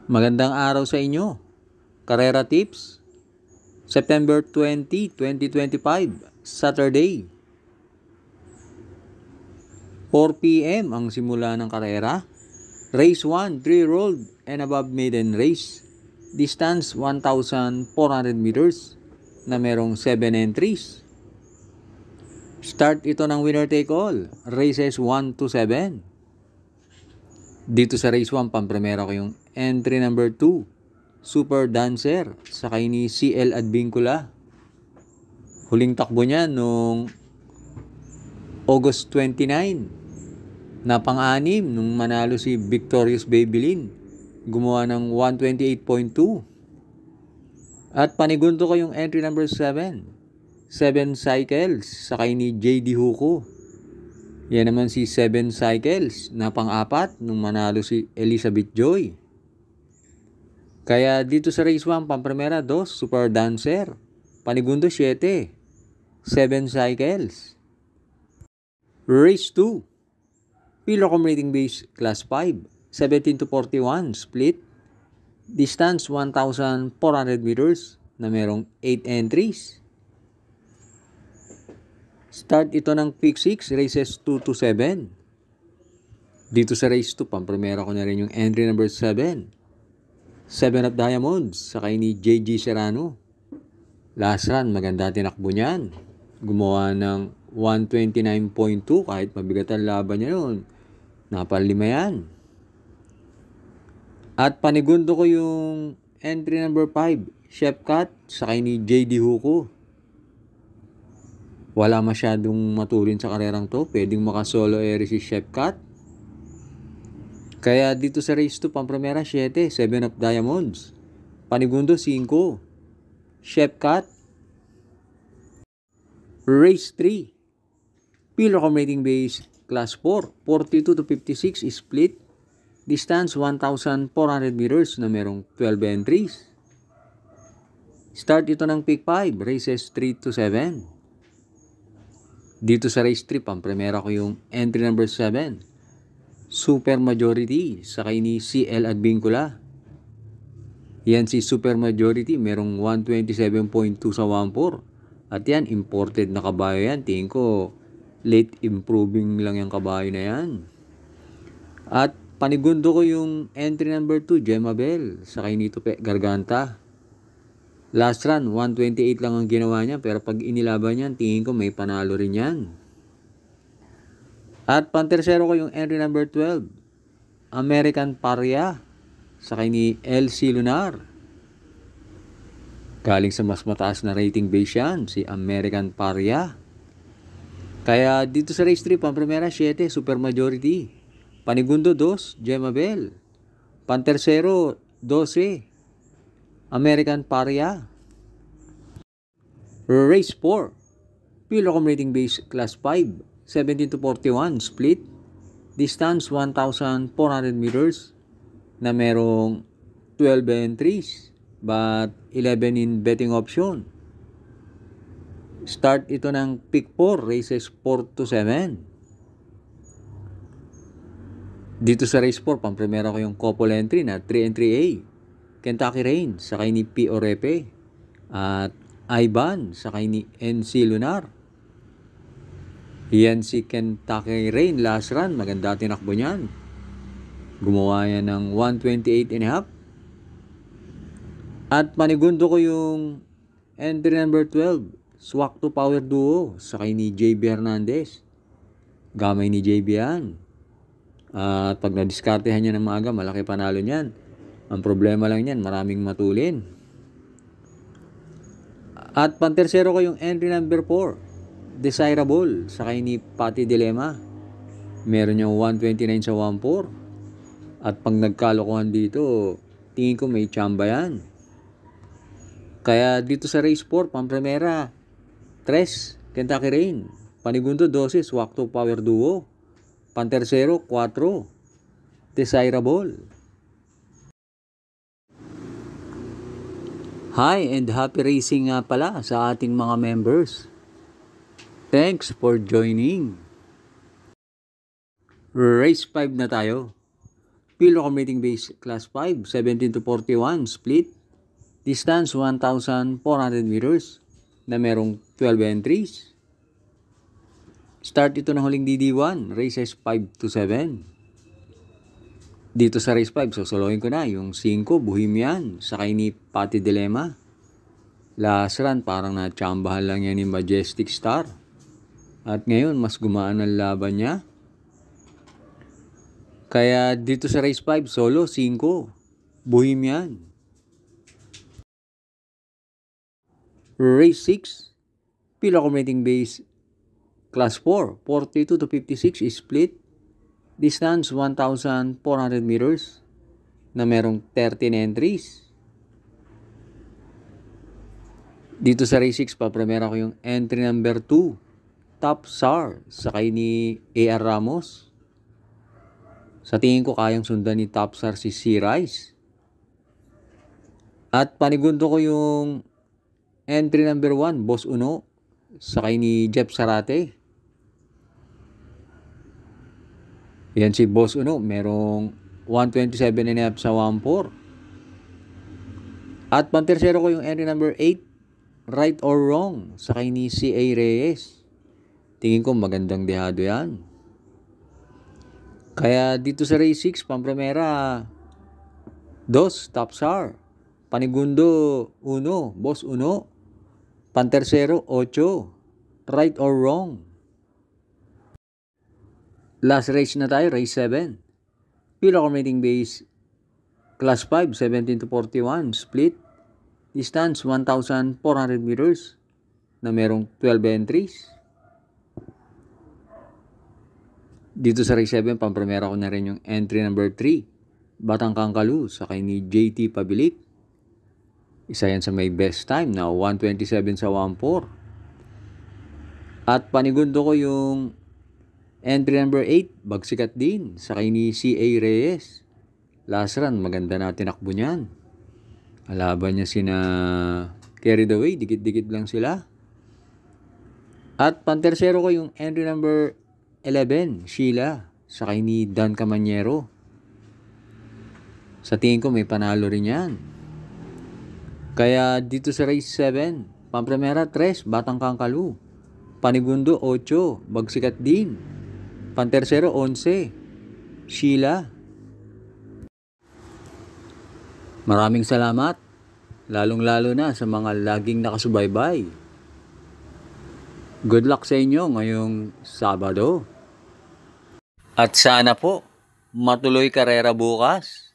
Magandang araw sa inyo. Karera Tips, September 20, 2025, Saturday. 4 p.m. ang simula ng karera. Race 1, 3 rolled and above maiden race. Distance 1,400 meters na merong 7 entries. Start ito ng winner take all. Races 1 to 7. Dito sa race 1, pampremera ko yung entry number 2, Super Dancer, sakay ni CL Advincula. Huling takbo niya noong August 29. Na pang-anim nung manalo si Victorious Babylin. Gumawa ng 128.2. At panigundo ko yung entry number 7, 7 Cycles, sakay ni JD Huko. Yan naman si 7 Cycles na pang-apat nung manalo si Elizabeth Joy. Kaya dito sa race 1, pampremera 2, Super Dancer. Panigundo 7, 7 Cycles. Race 2, Pilocom Rating Base Class 5, 17 to 41 split. Distance 1,400 meters na merong 8 entries. Start ito ng Pick 6, races 2 to 7. Dito sa race 2, pampremera ko na rin yung entry number 7, 7 of Diamonds, sakay ni JG Serrano. Last run, maganda tinakbo niyan. Gumawa ng 129.2 kahit mabigat ang laban niya yun. Napalima yan. At panigundo ko yung entry number 5, Chef Cat, sakay ni JD Huko. Wala masyadong matulin sa karerang to. Pwedeng makasolo eri si Chef Cat. Kaya dito sa race 2, pampremera 7, 7 of Diamonds. Panigundo 5, Chef Cat. Race 3, Pilocom Rating Base Class 4, 42 to 56 split. Distance 1,400 meters na merong 12 entries. Start ito ng Pick 5, races 3 to 7. Dito sa race 3, pampremera ko yung entry number 7, Super Majority, sakay ni CL Advincula. Yan si Super Majority, merong 127.2 sa 1.4. At yan, imported na kabayo yan. Tingin ko, late improving lang yung kabayo na yan. At panigundo ko yung entry number 2, Gemma Bell, sakay ni Tupe Garganta. Last run, 128 lang ang ginawa niya, pero pag inilaban niyan, tingin ko may panalo rin yan. At pantersero ko yung entry number 12, American Paria, sakay ni LC Lunar. Galing sa mas mataas na rating base yan, si American Paria. Kaya dito sa race 3, pampremera 7, Super Majority. Panigundo 2, Gemma Bell. Pantersero 12, American Paria. Race 4, Pilocom Rating Base Class 5, 17 to 41 split. Distance 1,400 meters na merong 12 entries but 11 in betting option. Start ito ng Pick 4, races 4 to 7. Dito sa race 4, pampremera ko yung couple entry na 3 and 3A, Kentucky Rain, sakay ni P. Orepe. At Ivan, sakay ni NC Lunar. Yan si Kentucky Rain, last run, maganda tinakbo niyan. Gumawa yan ng 128.5. At panigundo ko yung entry number 12, Swak to Power Duo, sakay ni JB Hernandez. Gamay ni JB yan. At pag nadiskartehan niya ng maaga, malaki panalo niyan. Ang problema lang niyan, maraming matulin. At pantersero ko yung entry number 4, Desirable, sakay ni Patty Dilema. Meron yung 129 sa 1.4. At pag nagkalokohan dito, tingin ko may tsamba yan. Kaya dito sa race 4, pampremera 3, Kentucky Rain. Panigundo 12, Swak to Power Duo. Pantersero 4, Desirable. Hi and happy racing nga pala sa ating mga members. Thanks for joining. Race 5 na tayo. Field Accommodating Base Class 5, 17 to 41, split. Distance 1,400 meters na merong 12 entries. Start ito ng huling DD1, races 5 to 7. Dito sa race 5, sosolohin ko na yung 5, Bohemian, sakay ni Pati Dilemma. Last run, parang natsambahan lang yan ni Majestic Star. At ngayon, mas gumaan ang laban niya. Kaya dito sa race 5, solo, 5, Bohemian. Race 6, Field Accommodating Base Class 4, 42 to 56 is split. Distance 1,400 meters na merong 13 entries. Dito sa race 6, papremera ko yung entry number 2, Top Star, sakay ni A.R. Ramos. Sa tingin ko kayang sundan ni Top Star si C-Rice. At panigundo ko yung entry number 1, Boss Uno, sakay ni Jeff Sarate. Yan si Boss Uno, merong 127.5 sa 1-4. At pantersero ko yung entry number 8, Right or Wrong, sakay ni C.A. Reyes. Tingin ko magandang dehado yan. Kaya dito sa race 6, pampremera, 2, Top Star. Panigundo, 1, Boss Uno. Pantersero, 8, Right or Wrong. Last race na tayo, race 7. Field Accommodating Base Class 5, 17 to 41, split. Distance 1,400 meters na merong 12 entries. Dito sa race 7, pampremera ko na rin yung entry number 3, Batang Kangkalu, sakay ni JT Pabilik. Isa yan sa may best time na 127 sa 1-4. At panigundo ko yung entry number 8, Bagsikat din, sakay ni C.A. Reyes. Last run, maganda na tinakbo niyan. Alaban niya sina Carried Away, dikit-dikit lang sila. At pantersero ko yung entry number 11, Sheila, sakay ni Dan Camanyero. Sa tingin ko may panalo rin yan. Kaya dito sa race 7, pampremera 3, Batang Kangkalu. Panigundo 8, Bagsikat din. Pantersero 11, Sheila. Maraming salamat, lalong-lalo na sa mga laging nakasubaybay. Good luck sa inyo ngayong Sabado. At sana po, matuloy karera bukas.